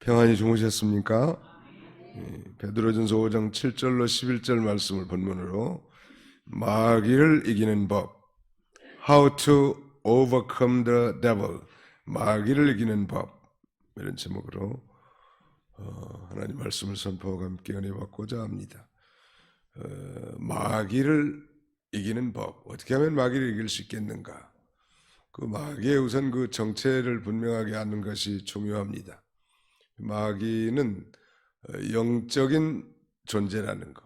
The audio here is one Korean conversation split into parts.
평안히 주무셨습니까? 베드로전서 5장 7절로 11절 말씀을 본문으로 마귀를 이기는 법, How to overcome the devil, 마귀를 이기는 법, 이런 제목으로 하나님 말씀을 선포하고 함께 은혜 받고자 합니다. 마귀를 이기는 법, 어떻게 하면 마귀를 이길 수 있겠는가? 그 마귀의 우선 그 정체를 분명하게 아는 것이 중요합니다. 마귀는 영적인 존재라는 것.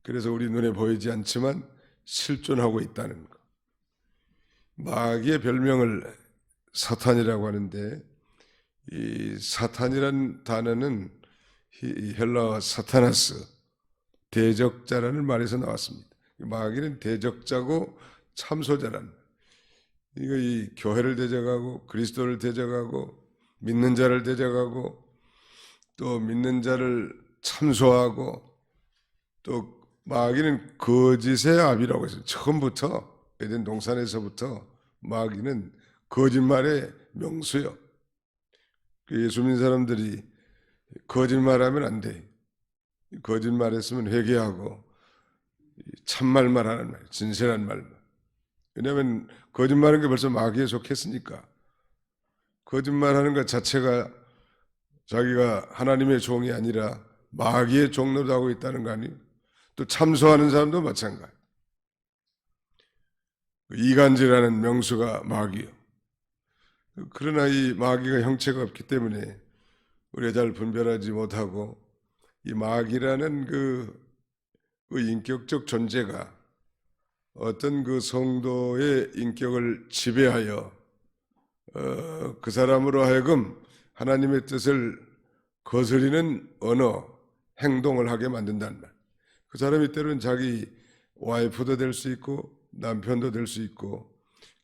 그래서 우리 눈에 보이지 않지만 실존하고 있다는 것. 마귀의 별명을 사탄이라고 하는데, 이 사탄이란 단어는 헬라어 사타나스, 대적자라는 말에서 나왔습니다. 마귀는 대적자고 참소자라는, 이거 이 교회를 대적하고 그리스도를 대적하고 믿는 자를 대적하고 또 믿는 자를 참소하고, 또 마귀는 거짓의 아비라고 해서 처음부터 에덴 동산에서부터 마귀는 거짓말의 명수요. 예수 믿는 사람들이 거짓말하면 안 돼. 거짓말했으면 회개하고 참말만 하는 말, 진실한 말만. 왜냐하면 거짓말하는 게 벌써 마귀에 속했으니까. 거짓말하는 것 자체가 자기가 하나님의 종이 아니라 마귀의 종로도 하고 있다는 거 아니에요? 또 참소하는 사람도 마찬가지. 이간질하는 명수가 마귀요. 그러나 이 마귀가 형체가 없기 때문에 우리가 잘 분별하지 못하고, 이 마귀라는 그 인격적 존재가 어떤 그 성도의 인격을 지배하여 그 사람으로 하여금 하나님의 뜻을 거스리는 언어, 행동을 하게 만든다는 말. 그 사람이 때로는 자기 와이프도 될 수 있고 남편도 될 수 있고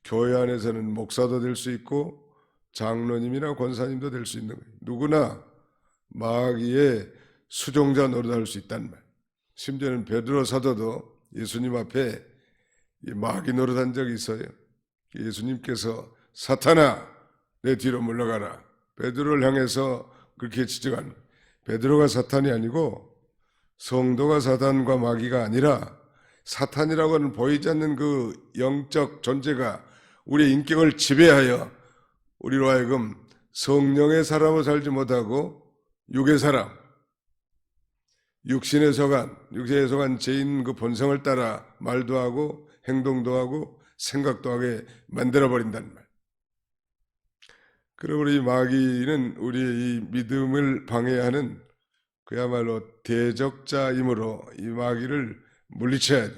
교회 안에서는 목사도 될 수 있고 장로님이나 권사님도 될 수 있는 거예요. 누구나 마귀의 수종자 노릇할 수 있다는 말. 심지어는 베드로 사도도 예수님 앞에 마귀 노릇한 적이 있어요. 예수님께서 사탄아 내 뒤로 물러가라, 베드로를 향해서 그렇게 지적한, 베드로가 사탄이 아니고 성도가 사탄과 마귀가 아니라 사탄이라고 하는 보이지 않는 그 영적 존재가 우리의 인격을 지배하여 우리로 하여금 성령의 사람으로 살지 못하고 육의 사람, 육신에 속한 죄인 그 본성을 따라 말도 하고 행동도 하고 생각도 하게 만들어버린다는 말. 그러므로 이 마귀는 우리의 이 믿음을 방해하는 그야말로 대적자이므로 이 마귀를 물리쳐야 돼.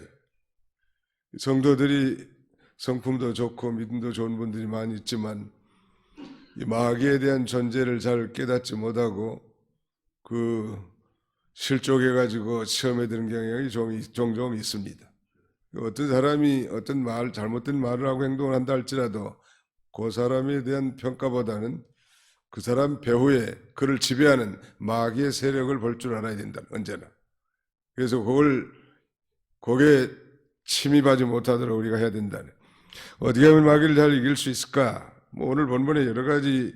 성도들이 성품도 좋고 믿음도 좋은 분들이 많이 있지만 이 마귀에 대한 존재를 잘 깨닫지 못하고 그 실족해가지고 시험에 드는 경향이 종종 있습니다. 어떤 사람이 어떤 잘못된 말을 하고 행동을 한다 할지라도 그 사람에 대한 평가보다는 그 사람 배후에 그를 지배하는 마귀의 세력을 볼 줄 알아야 된다, 언제나. 그래서 거기에 침입하지 못하도록 우리가 해야 된다. 어떻게 하면 마귀를 잘 이길 수 있을까? 오늘 본문에 여러 가지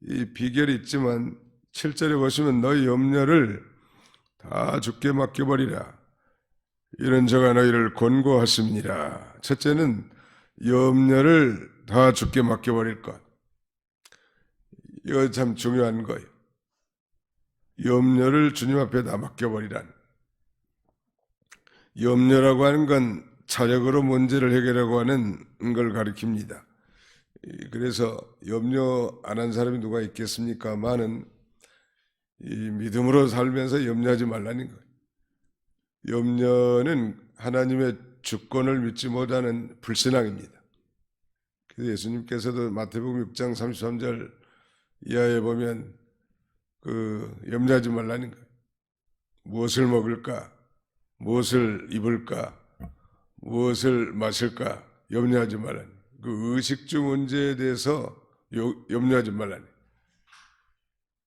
이 비결이 있지만 7절에 보시면 너희 염려를 다 주께 맡겨버리라, 이런 저가 너희를 권고하십니다. 첫째는 염려를 다 주께 맡겨버릴 것. 이거 참 중요한 거예요. 염려를 주님 앞에 다 맡겨버리란. 염려라고 하는 건 자력으로 문제를 해결하고 하는 걸 가리킵니다. 그래서 염려 안 한 사람이 누가 있겠습니까? 많은 이 믿음으로 살면서 염려하지 말라는 거예요. 염려는 하나님의 주권을 믿지 못하는 불신앙입니다. 그래서 예수님께서도 마태복음 6장 33절 이하에 보면 염려하지 말라는 거예요. 무엇을 먹을까? 무엇을 입을까? 무엇을 마실까? 염려하지 말라는 거예요. 그 의식주 문제에 대해서 염려하지 말라는 거예요.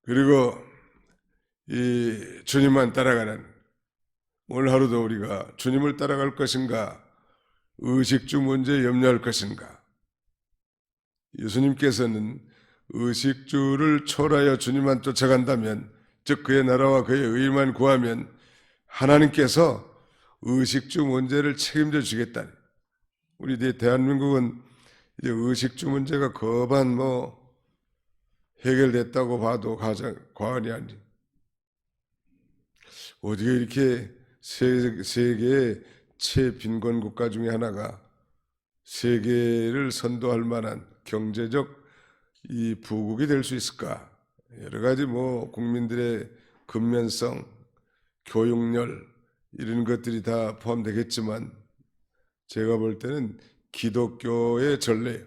그리고 이 주님만 따라가는 거예요. 오늘 하루도 우리가 주님을 따라갈 것인가? 의식주 문제에 염려할 것인가? 예수님께서는 의식주를 초월하여 주님만 쫓아간다면, 즉 그의 나라와 그의 의만 구하면 하나님께서 의식주 문제를 책임져 주겠다니. 우리 대한민국은 이제 의식주 문제가 거반 해결됐다고 봐도 과언이 아니. 어떻게 이렇게 세계의 최빈곤 국가 중에 하나가 세계를 선도할 만한 경제적 이 부국이 될 수 있을까? 여러 가지 국민들의 근면성, 교육열 이런 것들이 다 포함되겠지만 제가 볼 때는 기독교의 전례예요.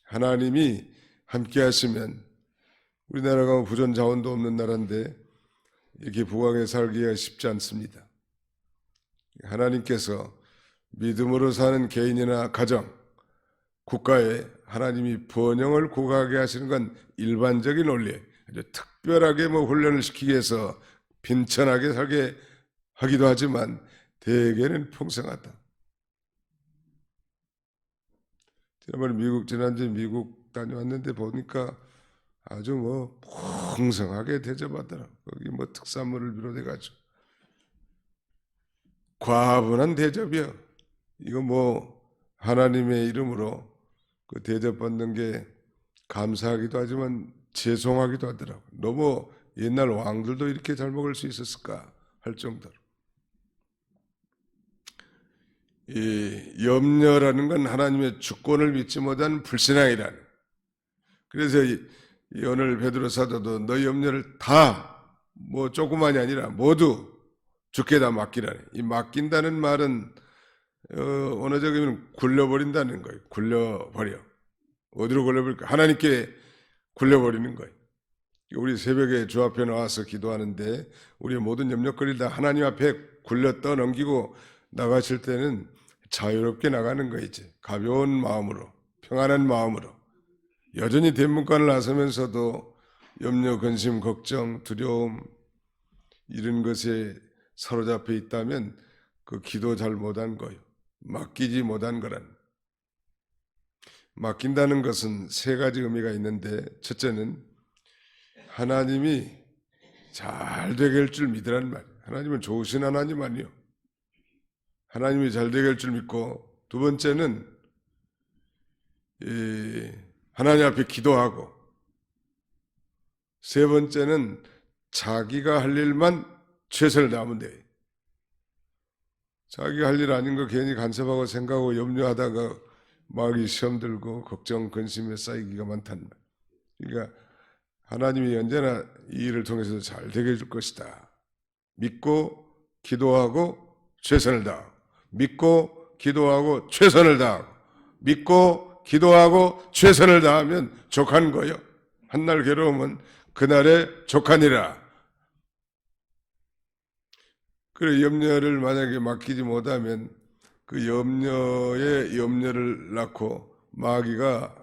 하나님이 함께 하시면 우리나라가 부전 자원도 없는 나라인데 이렇게 부강에 살기가 쉽지 않습니다. 하나님께서 믿음으로 사는 개인이나 가정, 국가에 하나님이 번영을 구가하게 하시는 건 일반적인 원리예요. 특별하게 훈련을 시키기 위해서 빈천하게 살게 하기도 하지만 대개는 풍성하다. 지난주에 미국 다녀왔는데 보니까 아주 풍성하게 대접하더라. 거기 특산물을 비롯해가지고 과분한 대접이야. 이거 하나님의 이름으로 그 대접받는 게 감사하기도 하지만 죄송하기도 하더라고. 너무 옛날 왕들도 이렇게 잘 먹을 수 있었을까 할 정도로. 이 염려라는 건 하나님의 주권을 믿지 못한 불신앙이라는. 그래서 오늘 베드로 사도도 너희 염려를 다 조그만이 아니라 모두 주께 다 맡기라니. 이 맡긴다는 말은 언어적이면 굴려버린다는 거예요. 굴려버려. 어디로 굴려버릴까? 하나님께 굴려버리는 거예요. 우리 새벽에 주 앞에 나와서 기도하는데 우리의 모든 염려거리를 다 하나님 앞에 굴려 떠넘기고 나가실 때는 자유롭게 나가는 거이지. 가벼운 마음으로, 평안한 마음으로. 여전히 대문간을 나서면서도 염려, 근심, 걱정, 두려움 이런 것에 사로잡혀 있다면 그 기도 잘 못한 거예요. 맡기지 못한 거란. 맡긴다는 것은 세 가지 의미가 있는데 첫째는 하나님이 잘 되게 할 줄 믿으라는 말이에요. 하나님은 좋으신 하나님 아니요. 하나님이 잘 되게 할 줄 믿고, 두 번째는 하나님 앞에 기도하고, 세 번째는 자기가 할 일만 최선을 다하면 돼요. 자기가 할 일 아닌 거 괜히 간섭하고 생각하고 염려하다가 마귀 시험 들고 걱정, 근심에 쌓이기가 많단 말이에요. 그러니까 하나님이 언제나 이 일을 통해서 잘 되게 해줄 것이다. 믿고 기도하고 최선을 다하고, 믿고 기도하고 최선을 다하고, 믿고 기도하고 최선을 다하면 족한 거요. 한날 괴로우면 그날에 족하니라. 그래, 염려를 만약에 맡기지 못하면 그 염려에 염려를 낳고 마귀가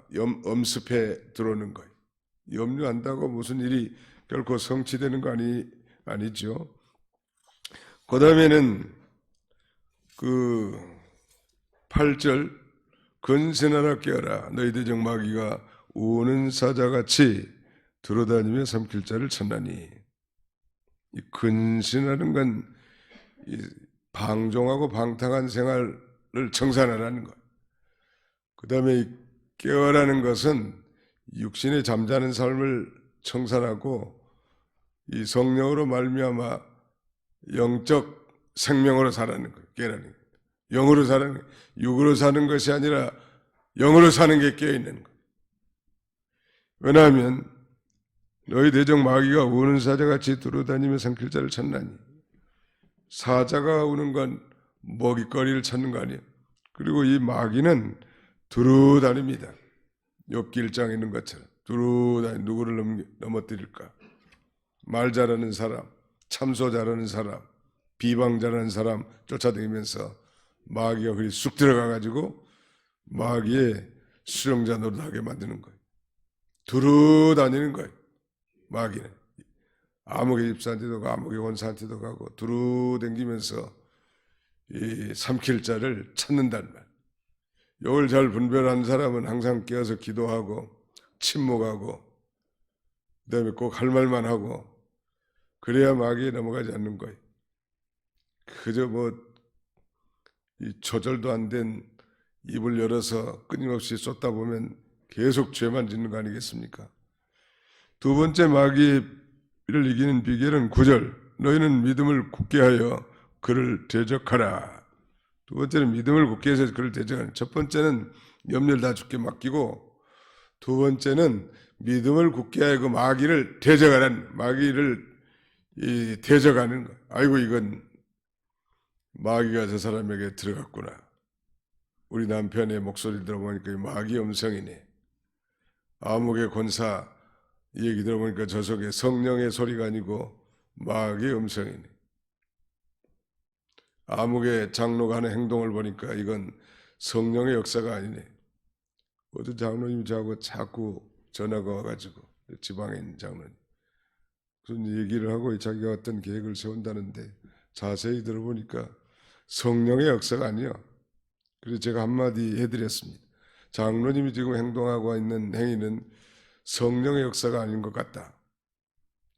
엄습해 들어오는 거예요. 염려한다고 무슨 일이 결코 성취되는 거 아니죠. 그 다음에는 그 8절 근신하라 깨어라 너희 대적 마귀가 우는 사자같이 들어다니며 삼킬 자를 찾나니. 이 근신하는 건 방종하고 방탕한 생활을 청산하라는 것. 그 다음에 깨어라는 것은 육신의 잠자는 삶을 청산하고 이 성령으로 말미암아 영적 생명으로 살아는 거예요. 깨라는 거예요. 영으로 사는 거예요. 육으로 사는 것이 아니라 영으로 사는 게 깨어있는 거예요. 왜냐하면 너희 대적 마귀가 우는 사자같이 두루다니며 삼킬 자를 찾나니. 사자가 우는 건 먹잇거리를 찾는 거 아니에요. 그리고 이 마귀는 두루다닙니다. 욥기 1장에 있는 것처럼 두루다니 누구를 넘어뜨릴까. 말 잘하는 사람, 참소 잘하는 사람, 비방 잘하는 사람 쫓아다니면서 마귀가 그리 쑥 들어가가지고 마귀의 수령자 노릇하게 만드는 거예요. 두루다니는 거예요. 마귀는 아무개 집사한테도 가고 아무개 원사한테도 가고 두루다니면서 이 삼킬 자를 찾는단 말. 이걸 잘 분별하는 사람은 항상 깨어서 기도하고 침묵하고 그다음에 꼭 할 말만 하고 그래야 마귀에 넘어가지 않는 거예요. 그저 이 조절도 안 된 입을 열어서 끊임없이 쏟다 보면 계속 죄만 짓는 거 아니겠습니까? 두 번째 마귀를 이기는 비결은 9절. 너희는 믿음을 굳게 하여 그를 대적하라. 두 번째는 믿음을 굳게 해서 그를 대적하라. 첫 번째는 염려를 다 주께 맡기고 두 번째는 믿음을 굳게 하여 그 마귀를 대적하라는, 마귀를 대적하는 거. 아이고 이건 마귀가 저 사람에게 들어갔구나. 우리 남편의 목소리 들어보니까 마귀 음성이네. 암흑의 권사 얘기 들어보니까 저 속에 성령의 소리가 아니고 마귀의 음성이네. 암흑의 장로가 하는 행동을 보니까 이건 성령의 역사가 아니네. 어떤 장로님이 저하고 자꾸 전화가 와가지고, 지방에 있는 장로님 무슨 얘기를 하고 자기가 어떤 계획을 세운다는데 자세히 들어보니까 성령의 역사가 아니요. 그래서 제가 한마디 해드렸습니다. 장로님이 지금 행동하고 있는 행위는 성령의 역사가 아닌 것 같다.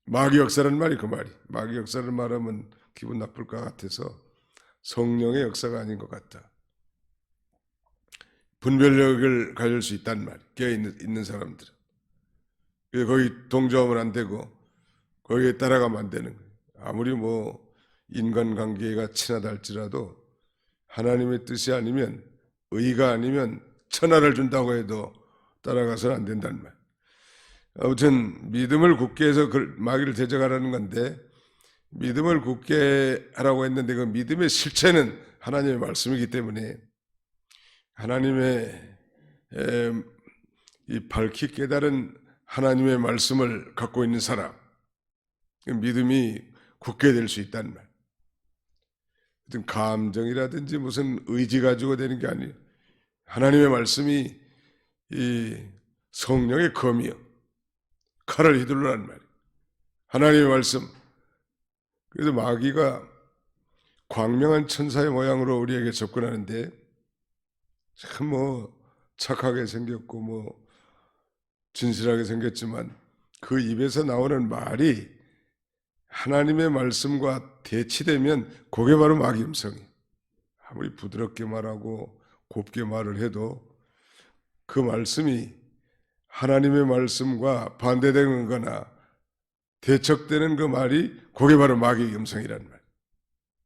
마귀 역사라는 말이 그 말이. 마귀 역사를 말하면 기분 나쁠 것 같아서 성령의 역사가 아닌 것 같다. 분별력을 가질 수 있단 말이야. 깨어있는 사람들은. 거기 동조하면 안 되고 거기에 따라가면 안 되는 거예요. 아무리 인간관계가 친하다 할지라도 하나님의 뜻이 아니면, 의가 아니면 천하를 준다고 해도 따라가서는 안 된단 말이에요. 아무튼 믿음을 굳게 해서 마귀를 대적하라는 건데, 믿음을 굳게 하라고 했는데 그 믿음의 실체는 하나님의 말씀이기 때문에 하나님의 이 밝히 깨달은 하나님의 말씀을 갖고 있는 사람, 믿음이 굳게 될 수 있다는 말. 어떤 감정이라든지 무슨 의지 가지고 되는 게 아니에요. 하나님의 말씀이 이 성령의 검이요, 칼을 휘두르라는 말이에요. 하나님의 말씀. 그래서 마귀가 광명한 천사의 모양으로 우리에게 접근하는데 참 착하게 생겼고 진실하게 생겼지만 그 입에서 나오는 말이 하나님의 말씀과 대치되면 그게 바로 마귀 음성이에요. 아무리 부드럽게 말하고 곱게 말을 해도 그 말씀이 하나님의 말씀과 반대되는 거나 대척되는 그 말이 그게 바로 마귀의 음성이라는 말이에요.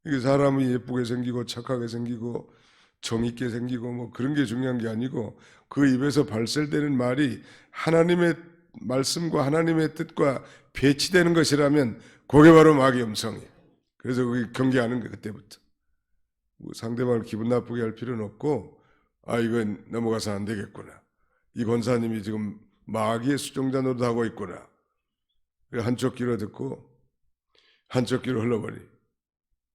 이게 사람이 예쁘게 생기고 착하게 생기고 정있게 생기고 그런 게 중요한 게 아니고 그 입에서 발설되는 말이 하나님의 말씀과 하나님의 뜻과 배치되는 것이라면 그게 바로 마귀의 음성이에요. 그래서 그게 경계하는 거예요. 그때부터 상대방을 기분 나쁘게 할 필요는 없고, 이건 넘어가서 안 되겠구나. 이 권사님이 지금 마귀의 수종자 노릇하고 있구나. 한쪽 귀로 듣고 한쪽 귀로 흘러버리.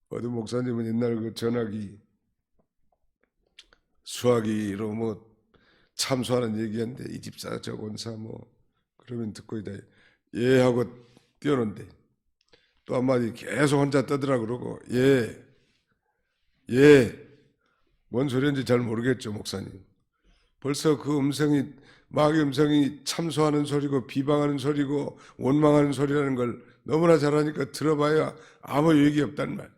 어떤 목사님은 옛날 그 전화기 수화기로 참수하는 얘기했는데 이 집사 저 권사 그러면 듣고 있다 예 하고 뛰어는데 또 한마디 계속 혼자 떠들라 그러고 뭔 소리인지 잘 모르겠죠 목사님. 벌써 그 음성이 마귀 음성이 참소하는 소리고 비방하는 소리고 원망하는 소리라는 걸 너무나 잘하니까 들어봐야 아무 유익이 없단 말.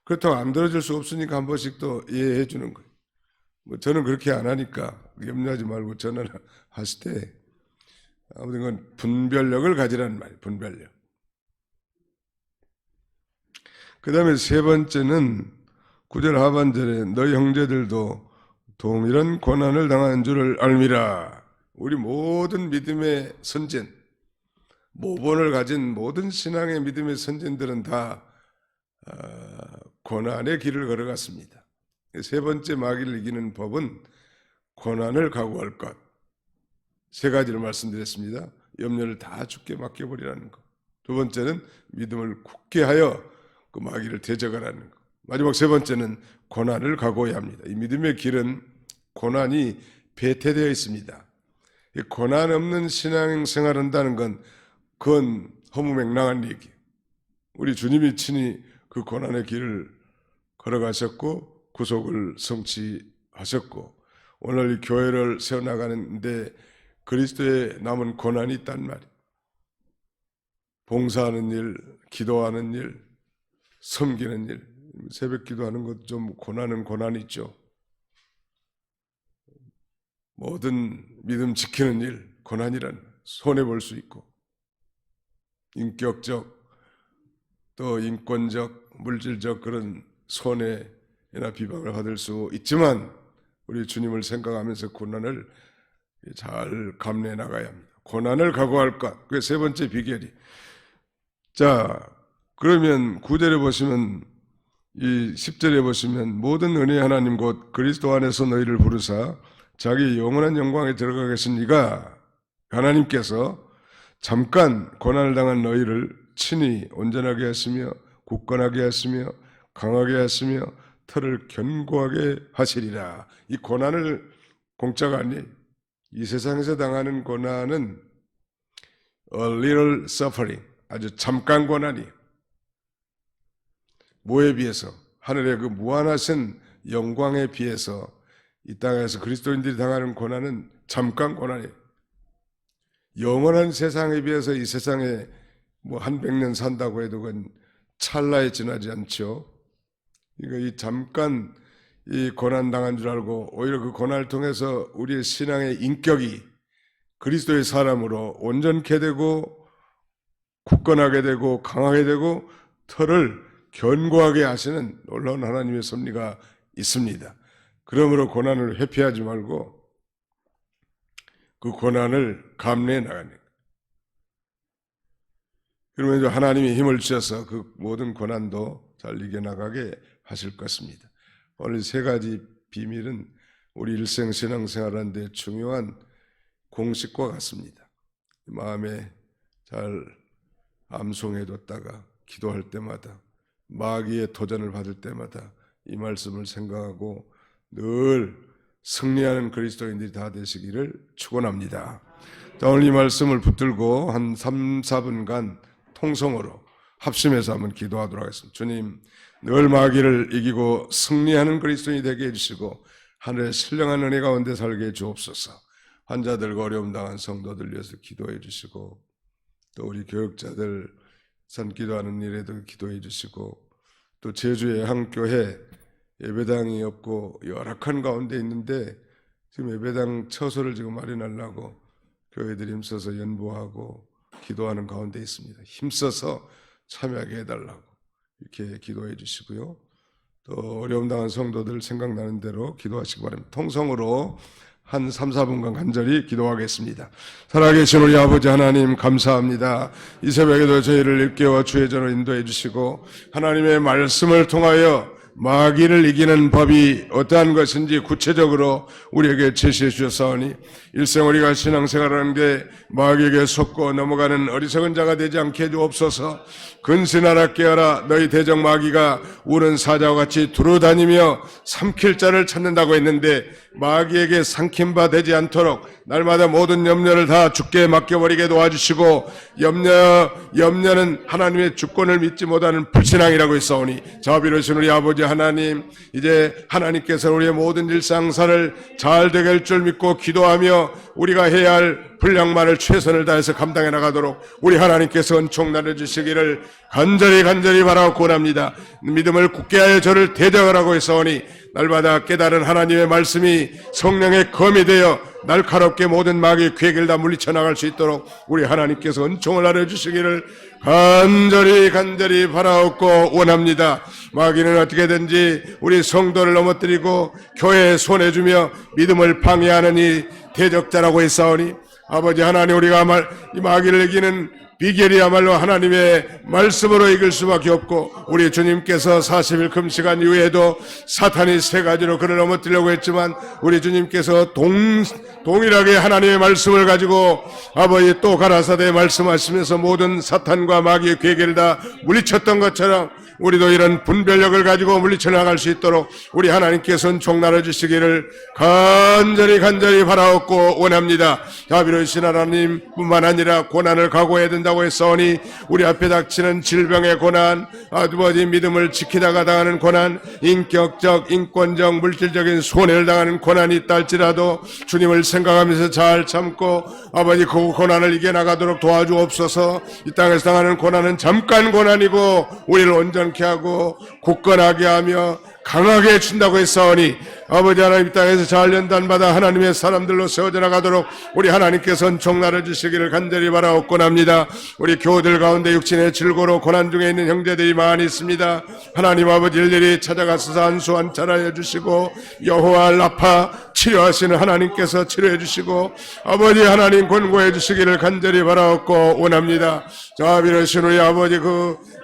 그렇다고 안 들어줄 수 없으니까 한 번씩 또 이해해 주는 거예요. 저는 그렇게 안 하니까 염려하지 말고 전화를 하실 때 아무튼 그건 분별력을 가지라는 말이에요. 분별력. 그 다음에 세 번째는 9절 하반절에 너희 형제들도 동일한 고난을 당하는 줄을 알미라. 우리 모든 믿음의 선진, 모본을 가진 모든 신앙의 믿음의 선진들은 다 고난의 길을 걸어갔습니다. 세 번째 마귀를 이기는 법은 고난을 각오할 것. 세 가지를 말씀드렸습니다. 염려를 다 주께 맡겨버리라는 것. 두 번째는 믿음을 굳게 하여 그 마귀를 대적하라는 것. 마지막 세 번째는 고난을 각오해야 합니다. 이 믿음의 길은 고난이 배태되어 있습니다. 이 고난 없는 신앙생활을 한다는 건 그건 허무맹랑한 얘기예요. 우리 주님이 친히 그 고난의 길을 걸어가셨고 구속을 성취하셨고 오늘 이 교회를 세워나가는데 그리스도에 남은 고난이 있단 말이에요. 봉사하는 일, 기도하는 일, 섬기는 일, 새벽 기도하는 것 좀 고난은 고난이 있죠. 모든 믿음 지키는 일, 고난이란 손해볼 수 있고, 인격적 또 인권적, 물질적 그런 손해나 비방을 받을 수 있지만 우리 주님을 생각하면서 고난을 잘 감내해 나가야 합니다. 고난을 각오할 것, 그게 세 번째 비결이. 자, 그러면 9절에 보시면, 이 10절에 보시면 모든 은혜의 하나님 곧 그리스도 안에서 너희를 부르사 자기 영원한 영광에 들어가겠으니가 하나님께서 잠깐 고난을 당한 너희를 친히 온전하게 하시며 굳건하게 하시며 강하게 하시며 털을 견고하게 하시리라. 이 고난을 공짜가 아니에요. 이 세상에서 당하는 고난은 a little suffering, 아주 잠깐 고난이에요. 뭐에 비해서? 하늘의 그 무한하신 영광에 비해서 이 땅에서 그리스도인들이 당하는 고난은 잠깐 고난이에요. 영원한 세상에 비해서 이 세상에 뭐 한 100년 산다고 해도 그건 찰나에 지나지 않죠. 그러니까 이 잠깐 이 고난 당한 줄 알고 오히려 그 고난을 통해서 우리의 신앙의 인격이 그리스도의 사람으로 온전케 되고 굳건하게 되고 강하게 되고 털을 견고하게 하시는 놀라운 하나님의 섭리가 있습니다. 그러므로 고난을 회피하지 말고 그 고난을 감내해 나가는 거예요. 그러면 하나님이 힘을 주셔서 그 모든 고난도 잘 이겨나가게 하실 것입니다. 오늘 세 가지 비밀은 우리 일생 신앙생활하는데 중요한 공식과 같습니다. 마음에 잘 암송해뒀다가 기도할 때마다 마귀의 도전을 받을 때마다 이 말씀을 생각하고 늘 승리하는 그리스도인들이 다 되시기를 축원합니다. 자, 오늘 이 말씀을 붙들고 한 3, 4분간 통성으로 합심해서 한번 기도하도록 하겠습니다. 주님, 늘 마귀를 이기고 승리하는 그리스도인이 되게 해주시고 하늘의 신령한 은혜 가운데 살게 해주옵소서. 환자들과 어려움 당한 성도들 위해서 기도해 주시고 또 우리 교역자들 산기도하는 일에도 기도해 주시고 또 제주의 한 교회 예배당이 없고 열악한 가운데 있는데 지금 예배당 처소를 지금 마련하려고 교회들이 힘써서 연보하고 기도하는 가운데 있습니다. 힘써서 참여하게 해달라고 이렇게 기도해 주시고요. 또 어려움 당한 성도들 생각나는 대로 기도하시기 바랍니다. 통성으로 한 3, 4분간 간절히 기도하겠습니다. 살아계신 우리 아버지 하나님 감사합니다. 이 새벽에도 저희를 일깨워 주의 전으로 인도해 주시고 하나님의 말씀을 통하여 마귀를 이기는 법이 어떠한 것인지 구체적으로 우리에게 제시해 주셨사오니 일생 우리가 신앙생활하는 게 마귀에게 속고 넘어가는 어리석은 자가 되지 않게 해주옵소서. 근신하라 깨어라. 너희 대적 마귀가 우는 사자와 같이 두루다니며 삼킬 자를 찾는다고 했는데 마귀에게 삼킨 바 되지 않도록 날마다 모든 염려를 다 주께 맡겨버리게 도와주시고 염려는 하나님의 주권을 믿지 못하는 불신앙이라고 했사오니 자비로우신 우리 아버지 하나님, 이제 하나님께서 우리의 모든 일상사를 잘 되게 할 줄 믿고 기도하며 우리가 해야 할 분량만을 최선을 다해서 감당해 나가도록 우리 하나님께서 은총 나눠주시기를 간절히 바라고 원합니다. 믿음을 굳게 하여 저를 대적하라고 했사오니 날마다 깨달은 하나님의 말씀이 성령의 검이 되어 날카롭게 모든 마귀의 괴계를 다 물리쳐 나갈 수 있도록 우리 하나님께서 은총을 나눠주시기를 간절히 바라옵고 원합니다. 마귀는 어떻게든지 우리 성도를 넘어뜨리고 교회에 손해주며 믿음을 방해하는 이 대적자라고 했사오니 아버지 하나님, 우리가 이 마귀를 이기는 비결이야말로 하나님의 말씀으로 이길 수밖에 없고 우리 주님께서 40일 금식한 이후에도 사탄이 세 가지로 그를 넘어뜨리려고 했지만 우리 주님께서 동일하게 하나님의 말씀을 가지고 아버지 또 가라사대 말씀하시면서 모든 사탄과 마귀의 괴계를 다 물리쳤던 것처럼 우리도 이런 분별력을 가지고 물리쳐 나갈 수 있도록 우리 하나님께서는 총 나눠주시기를 간절히 바라옵고 원합니다. 자비로우신 하나님 뿐만 아니라 고난을 각오해야 된다 된다고 했사오니 우리 앞에 닥치는 질병의 고난, 아버지 믿음을 지키다가 당하는 고난, 인격적, 인권적, 물질적인 손해를 당하는 고난이 있다 할지라도 주님을 생각하면서 잘 참고 아버지 그 고난을 이겨나가도록 도와주옵소서. 이 땅에서 당하는 고난은 잠깐 고난이고 우리를 온전케 하고 굳건하게 하며 강하게 해준다고 했사오니 아버지 하나님 이 땅에서 잘 연단받아 하나님의 사람들로 세워져 나가도록 우리 하나님께서 은총나를 주시기를 간절히 바라옵곤합니다. 우리 교우들 가운데 육신의 질고로 고난 중에 있는 형제들이 많이 있습니다. 하나님 아버지 일일이 찾아가서 안수 안찰하여 주시고 여호와 라파 치료하시는 하나님께서 치료해 주시고 아버지 하나님 권고해 주시기를 간절히 바라옵고 원합니다. 자비로우신 우리 아버지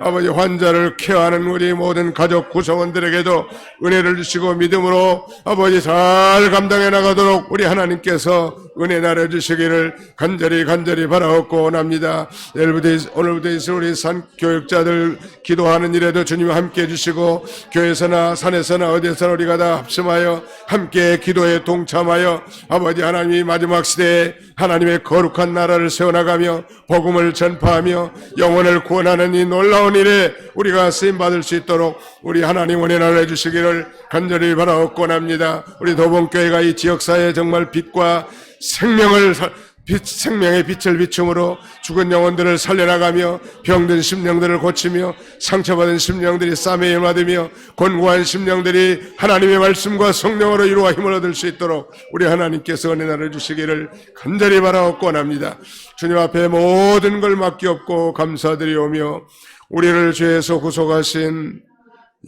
아버지 환자를 케어하는 우리 모든 가족 구성원들에게도 은혜를 주시고 믿음으로 아버지 잘 감당해 나가도록 우리 하나님께서 은혜 나눠주시기를 간절히 바라옵고 원합니다. 오늘부터 있을 우리 산교육자들 기도하는 일에도 주님 함께 해주시고 교회에서나 산에서나 어디에서나 우리가 다 합심하여 함께 기도에 동참하여 아버지 하나님이 마지막 시대에 하나님의 거룩한 나라를 세워나가며 복음을 전파하며 영혼을 구원하는 이 놀라운 일에 우리가 쓰임받을 수 있도록 우리 하나님 은혜 나눠 주시기를 간절히 바라옵고 합니다. 우리 도봉교회가 이 지역사회에 정말 빛과 생명의 빛을 비춤으로 죽은 영혼들을 살려나가며 병든 심령들을 고치며 상처받은 심령들이 싸매임 받으며 곤고한 심령들이 하나님의 말씀과 성령으로 이루어 힘을 얻을 수 있도록 우리 하나님께서 은혜 나눠 주시기를 간절히 바라옵고 합니다. 주님 앞에 모든 걸 맡기옵고 감사드리오며 우리를 죄에서 구속하신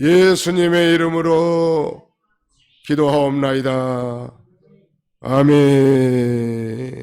예수님의 이름으로 기도하옵나이다. 아멘.